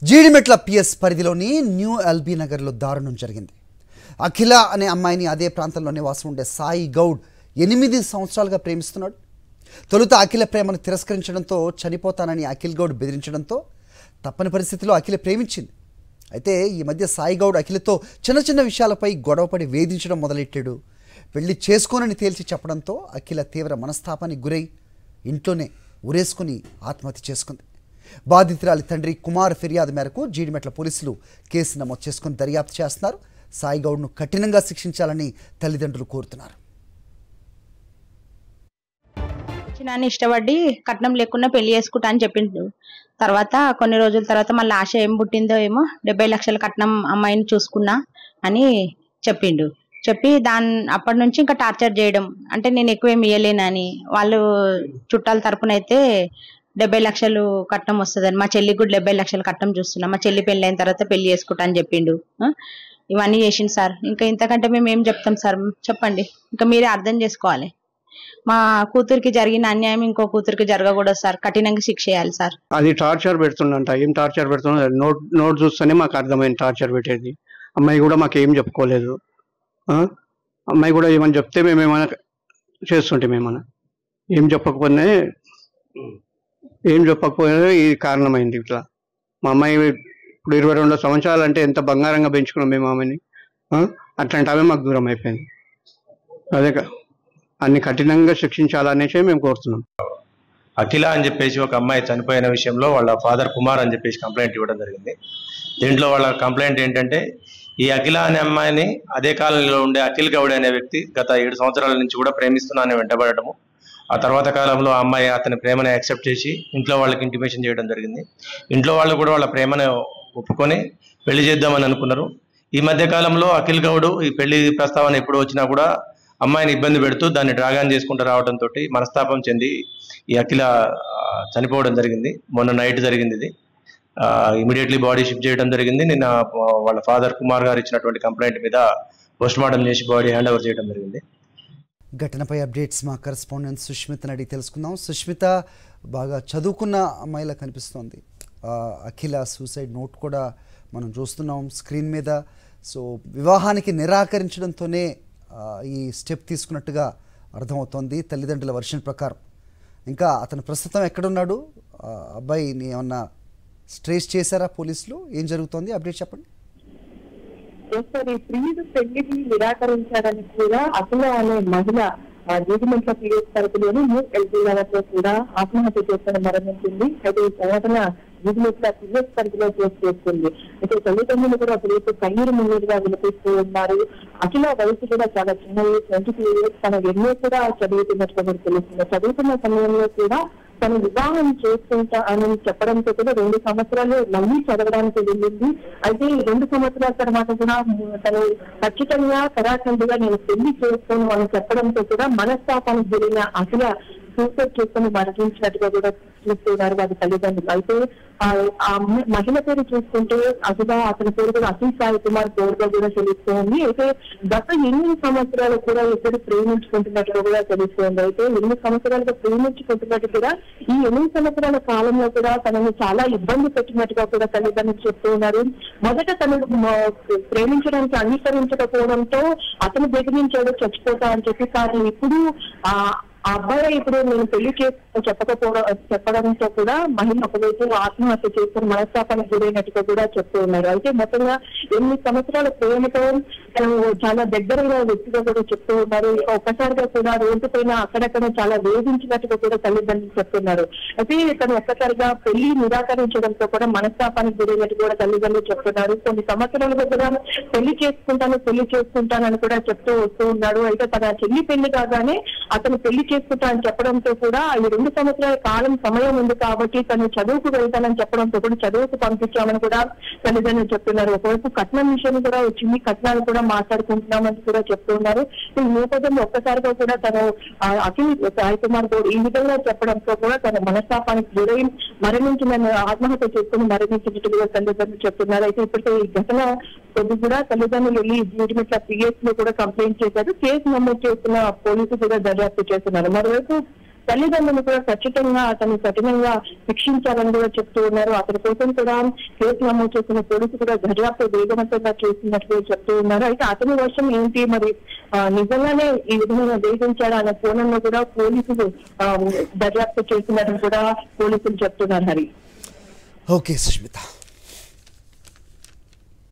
Jeedimetla PS పరిధిలోని new LB నగర్లో దారుణం జరిగింది. అఖిల అనే అమ్మాయిని అదే ప్రాంతంలో నివాసం ఉండే సాయి గౌడ్ 8 సంవత్సరాలుగా ప్రేమిస్తున్నాడు. తొలుత అఖిల ప్రేమను తిరస్కరించడంతో చనిపోతానని అఖిల్ గౌడ్ బెదిరించడంతో తప్పని పరిస్థితిలో అఖిల ప్రేమించింది. అయితే ఈ మధ్య సాయి గౌడ్ అఖిలతో చిన్న విషయాలపై గొడవపడి వేధించడం మొదలెట్టాడు. పెళ్లి చేసుకోనని తేల్చి చెప్పడంతో అఖిల తీవ్ర మనస్తాపానికి గురై ఇంట్లోనే ఉరేసుకుని ఆత్మహత్య చేసుకుంది. బాధితురాలి తండ్రి కుమార్ ఫిర్యాదు మేరకు జీడిమెట్ల పోలీసులు కేసు నమోదు చేసుకుని దర్యాప్తు చేస్తున్నారు. సాయి గౌడ్ను కఠినంగా శిక్షించాలని తల్లిదండ్రులు కోరుతున్నారు. చిన్నాన్ని ఇష్టపడి కట్నం లేకుండా పెళ్లి చేసుకుంటా అని చెప్పిండు. తర్వాత కొన్ని రోజుల తర్వాత మళ్ళీ ఆశ ఏం పుట్టిందో ఏమో 70 లక్షల కట్నం అమ్మాయిని చూసుకున్నా అని చెప్పిండు. చెప్పి అప్పటి నుంచి ఇంకా టార్చర్ చేయడం, అంటే నేను ఎక్కువేమి ఇయ్యలేనని, వాళ్ళు చుట్టాల తరపున అయితే 70 లక్షలు కట్నం వస్తుందని, మా చెల్లికి కూడా 70 లక్షల కట్నం చూస్తున్నా, మా చెల్లి పెళ్లి అయిన తర్వాత పెళ్లి చేసుకుంటా అని చెప్పిండు. ఇవన్నీ చేసింది సార్. ఇంకా ఇంతకంటే మేము ఏం చెప్తాం సార్, చెప్పండి. ఇంకా మీరే అర్థం చేసుకోవాలి. మా కూతురికి జరిగిన అన్యాయం ఇంకో కూతురికి జరగకూడదు సార్. కఠినంగా శిక్ష చేయాలి సార్. అది టార్చర్ పెడుతుందంట. ఏం టార్చర్ పెడుతున్నా నోట్ చూస్తేనే మాకు అర్థమైంది టార్చర్ పెట్టేది. అమ్మాయి కూడా మాకు ఏం చెప్పుకోలేదు. అమ్మాయి కూడా ఏమని చెప్తే మేము ఏమైనా చేస్తుంటాం. ఏం చెప్పకపోయినా ఈ కారణమైంది ఇట్లా. మా అమ్మాయి ఇప్పుడు 22 సంవత్సరాలు అంటే ఎంత బంగారంగా పెంచుకున్నాం మేము ఆమెని. అట్లాంటి ఆమె మాకు దూరం అయిపోయింది. అదే అన్ని కఠినంగా శిక్షించాలనేసి మేము కోరుతున్నాం. అఖిల అని చెప్పేసి ఒక అమ్మాయి చనిపోయిన విషయంలో వాళ్ళ ఫాదర్ కుమార్ అని చెప్పేసి కంప్లైంట్ ఇవ్వడం జరిగింది. దీంట్లో వాళ్ళ కంప్లైంట్ ఏంటంటే, ఈ అఖిల అనే అమ్మాయిని అదే కాలంలో ఉండే అఖిల్ గౌడ్ అనే వ్యక్తి గత 7 సంవత్సరాల నుంచి కూడా ప్రేమిస్తున్నానని వెంటబడటము, ఆ తర్వాత కాలంలో ఆ అమ్మాయి అతని ప్రేమను యాక్సెప్ట్ చేసి ఇంట్లో వాళ్ళకి ఇంటిమేషన్ చేయడం జరిగింది. ఇంట్లో వాళ్ళు కూడా వాళ్ళ ప్రేమను ఒప్పుకొని పెళ్లి చేద్దామని అనుకున్నారు. ఈ మధ్య కాలంలో అఖిల్ గౌడ్ ఈ పెళ్లి ప్రస్తావన ఎప్పుడు వచ్చినా కూడా అమ్మాయిని ఇబ్బంది పెడుతూ దాన్ని డ్రాగాన్ చేసుకుంటూ రావడంతో మనస్తాపం చెంది ఈ అఖిల చనిపోవడం జరిగింది. మొన్న నైట్ జరిగింది ఇది. ఇమీడియట్లీ బాడీ షిఫ్ట్ చేయడం జరిగింది. నిన్న వాళ్ళ ఫాదర్ కుమార్ గారు ఇచ్చినటువంటి కంప్లైంట్ మీద పోస్ట్మార్టం చేసి బాడీ హ్యాండ్ ఓవర్ చేయడం జరిగింది. ఘటనపై అప్డేట్స్ మా కరెస్పాండెంట్ సుష్మితని అడిగి తెలుసుకుందాం. సుష్మిత, బాగా చదువుకున్న అమ్మాయిలా కనిపిస్తోంది. అఖిల సూసైడ్ నోట్ కూడా మనం చూస్తున్నాం స్క్రీన్ మీద. సో వివాహానికి నిరాకరించడంతోనే ఈ స్టెప్ తీసుకున్నట్టుగా అర్థమవుతోంది తల్లిదండ్రుల వర్షన్ ప్రకారం. ఇంకా అతను ప్రస్తుతం ఎక్కడున్నాడు? అబ్బాయిని ఏమన్నా స్ట్రేస్ చేశారా పోలీసులు? ఏం జరుగుతోంది? అప్డేట్ చెప్పండి. ప్రియుడు పెళ్లికి నిరాకరించారని కూడా అఖిల అనే మహిళ జీడిమెట్ల పిఎస్ పరిధిలోని న్యూ ఎల్బీ నగర్లో కూడా ఆత్మహత్య చేసుకుని మరణించింది. అయితే ఈ సంఘటన జీడిమెట్ల పిఎస్ పరిధిలో చోటు చేసుకుంది. అయితే తల్లిదండ్రులు కూడా పిల్లలకు కన్నీరు మున్నీరుగా వినిపిస్తూ ఉన్నారు. అఖిల వయసు కూడా చాలా చిన్నది, 22 years. తన ఎన్నో కూడా చదువుతున్నట్టుగా కూడా తెలుస్తుంది. చదువుతున్న సమయంలో కూడా తను వివాహం చేసుకుంటా అని చెప్పడంతో కూడా 2 సంవత్సరాలు మళ్ళీ చదవడానికి వెళ్ళింది. అయితే ఈ 2 సంవత్సరాల తర్వాత కూడా తను ఖచ్చితంగా కరాఖండిగా నేను పెళ్లి చేసుకోను అని చెప్పడంతో కూడా మనస్తాపానికి గురైన అఖిల సూసైడ్ చేసుకుని మరణించినట్టుగా కూడా చూస్తున్నారు వారి తల్లిదండ్రులు. అయితే ఆ మహిళ పేరు చూసుకుంటే అతని పేరు కూడా అఖిల్ సాయి కుమార్ పేరుగా కూడా తెలుస్తోంది. అయితే గత 8 సంవత్సరాలు కూడా ఇద్దరు ప్రేమించుకుంటున్నట్టుగా కూడా తెలుస్తోంది. అయితే 8 సంవత్సరాలుగా ప్రేమించుకుంటున్నట్టు కూడా ఈ 8 సంవత్సరాల కాలంలో కూడా తనను చాలా ఇబ్బంది పెట్టినట్టుగా కూడా తల్లిదండ్రులు చెప్తూ ఉన్నారు. మొదట తను ప్రేమించడానికి అంగీకరించకపోవడంతో అతను బెదిరించాడు చచ్చిపోతా అని చెప్పి. కానీ ఇప్పుడు ఆ అబ్బాయి ఇప్పుడు నేను పెళ్లి చెప్పడంతో కూడా మహిళ ఒకవైపు ఆత్మహత్య చేసుకుని మనస్తాపానికి గురైనట్టుగా కూడా చెప్తూ ఉన్నారు. అయితే మొత్తంగా 8 సంవత్సరాల ప్రేమతో తను చాలా దగ్గరైన వ్యక్తిగా కూడా చెప్తూ ఉన్నారు. ఒక్కసారిగా కూడా రోడ్డు పైన అక్కడక్కడ చాలా వేధించినట్టుగా కూడా తల్లిదండ్రులు చెప్తున్నారు. అయితే తను ఒక్కసారిగా పెళ్లి నిరాకరించడంతో కూడా మనస్తాపానికి గురైనట్టు కూడా తల్లిదండ్రులు చెప్తున్నారు. కొన్ని సంవత్సరాలుగా కూడా పెళ్లి చేసుకుంటానని కూడా చెప్తూ వస్తూ ఉన్నాడు. అయితే తన చెల్లి పెళ్లి కాగానే అతను పెళ్లి చేసుకుంటా అని చెప్పడంతో కూడా ఈ 2 సంవత్సరాల కాలం సమయం ఉంది కాబట్టి తను చదువుకు వెళ్తానని చెప్పడంతో కూడా చదువుకు పంపించామని కూడా తల్లిదండ్రులు చెప్తున్నారు. ఒకవైపు కట్నం విషయం కూడా వచ్చింది, కట్నాలు కూడా మాట్లాడుకుంటున్నామని కూడా చెప్తూ ఉన్నారు. ఈ నేపథ్యంలో ఒక్కసారిగా కూడా తను అఖిల్ సాయి కుమార్ గౌడ్ ఈ విధంగా చెప్పడంతో కూడా తన మనస్తాపానికి గురై మరణించిన ఆత్మహత్య చేసుకుని మరణించినట్టు కూడా తల్లిదండ్రులు చెప్తున్నారు. అయితే ఇప్పటికే ఈ ఘటన కొద్ది కూడా తల్లిదండ్రులు వెళ్ళి జీడిమెట్ల పిఎస్ లో కూడా కంప్లైంట్ చేశారు. కేసు నమోదు చేస్తున్న పోలీసులు కూడా దర్యాప్తు చేస్తున్నారు. మరోవైపు తల్లిదండ్రులు కూడా ఖచ్చితంగా అతను కఠినంగా శిక్షించాలని కూడా చెప్తూ ఉన్నారు. అతని కోసం కూడా కేసు నమోదు చేసిన పోలీసులు కూడా దర్యాప్తు వేగవంతంగా చేసినట్లు చెప్తూ ఉన్నారు. అయితే అతని వర్షం ఏంటి, మరి నిజంగానే ఈ విధంగా వేధించాడా అనే కోణంలో కూడా పోలీసులు దర్యాప్తు చేస్తున్నట్టు కూడా పోలీసులు చెప్తున్నారు. హరి. ఓకే సుష్మిత.